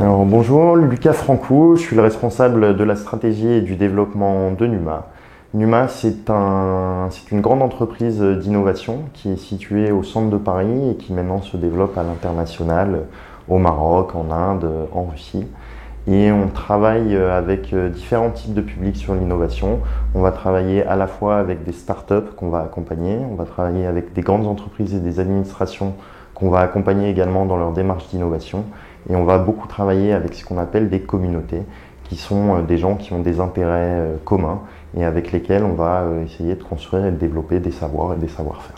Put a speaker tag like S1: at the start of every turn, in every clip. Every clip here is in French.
S1: Alors, bonjour, Lucas Franco, je suis le responsable de la stratégie et du développement de Numa. Numa, c'est une grande entreprise d'innovation qui est située au centre de Paris et qui maintenant se développe à l'international, au Maroc, en Inde, en Russie. Et on travaille avec différents types de publics sur l'innovation. On va travailler à la fois avec des startups qu'on va accompagner, on va travailler avec des grandes entreprises et des administrations qu'on va accompagner également dans leur démarche d'innovation. Et on va beaucoup travailler avec ce qu'on appelle des communautés, qui sont des gens qui ont des intérêts communs et avec lesquels on va essayer de construire et de développer des savoirs et des savoir-faire.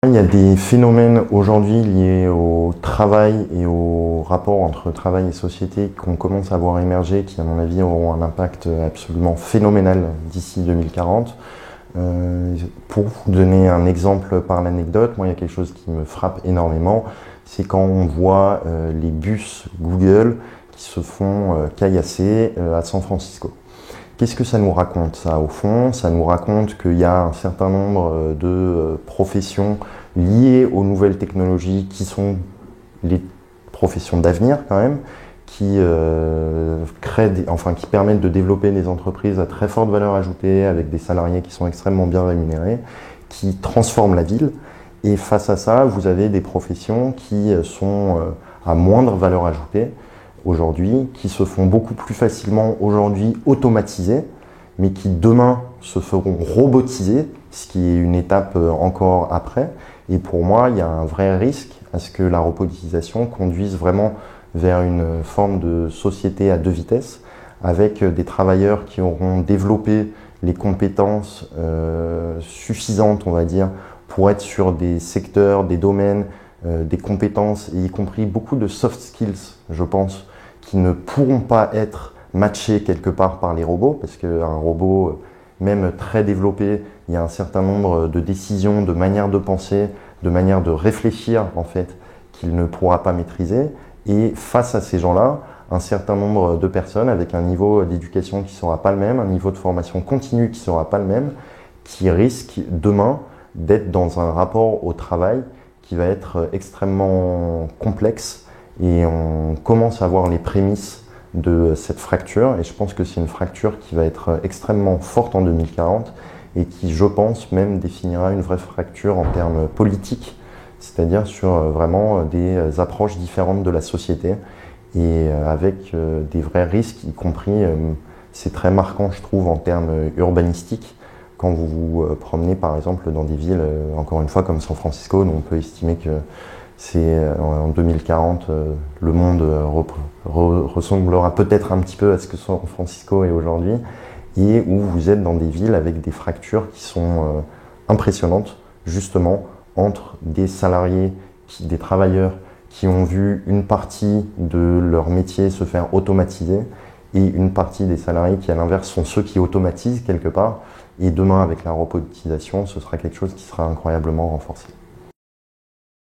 S1: Il y a des phénomènes aujourd'hui liés au travail et au rapport entre travail et société qu'on commence à voir émerger, qui à mon avis auront un impact absolument phénoménal d'ici 2040. Pour vous donner un exemple par l'anecdote, moi il y a quelque chose qui me frappe énormément, c'est quand on voit les bus Google qui se font caillasser à San Francisco. Qu'est-ce que ça nous raconte ça au fond? Ça nous raconte qu'il y a un certain nombre de professions liées aux nouvelles technologies qui sont les professions d'avenir quand même, qui qui permettent de développer des entreprises à très forte valeur ajoutée avec des salariés qui sont extrêmement bien rémunérés, qui transforment la ville. Et face à ça, vous avez des professions qui sont à moindre valeur ajoutée aujourd'hui, qui se font beaucoup plus facilement aujourd'hui automatisées, mais qui demain se feront robotiser, ce qui est une étape encore après. Et pour moi, il y a un vrai risque à ce que la robotisation conduise vraiment vers une forme de société à deux vitesses, avec des travailleurs qui auront développé les compétences suffisantes, on va dire, pour être sur des secteurs, des domaines, des compétences, et y compris beaucoup de soft skills, je pense, qui ne pourront pas être matchés quelque part par les robots, parce qu'un robot, même très développé, il y a un certain nombre de décisions, de manières de penser, de manières de réfléchir, en fait, qu'il ne pourra pas maîtriser. Et face à ces gens-là, un certain nombre de personnes avec un niveau d'éducation qui ne sera pas le même, un niveau de formation continue qui ne sera pas le même, qui risquent demain d'être dans un rapport au travail qui va être extrêmement complexe. Et on commence à voir les prémices de cette fracture. Et je pense que c'est une fracture qui va être extrêmement forte en 2040 et qui, je pense, même définira une vraie fracture en termes politiques, c'est-à-dire sur vraiment des approches différentes de la société et avec des vrais risques, y compris, c'est très marquant je trouve en termes urbanistiques, quand vous vous promenez par exemple dans des villes, encore une fois comme San Francisco, dont on peut estimer que c'est en 2040, le monde ressemblera peut-être un petit peu à ce que San Francisco est aujourd'hui, et où vous êtes dans des villes avec des fractures qui sont impressionnantes, justement, entre des salariés, des travailleurs qui ont vu une partie de leur métier se faire automatiser et une partie des salariés qui, à l'inverse, sont ceux qui automatisent quelque part. Et demain, avec la robotisation, ce sera quelque chose qui sera incroyablement renforcé.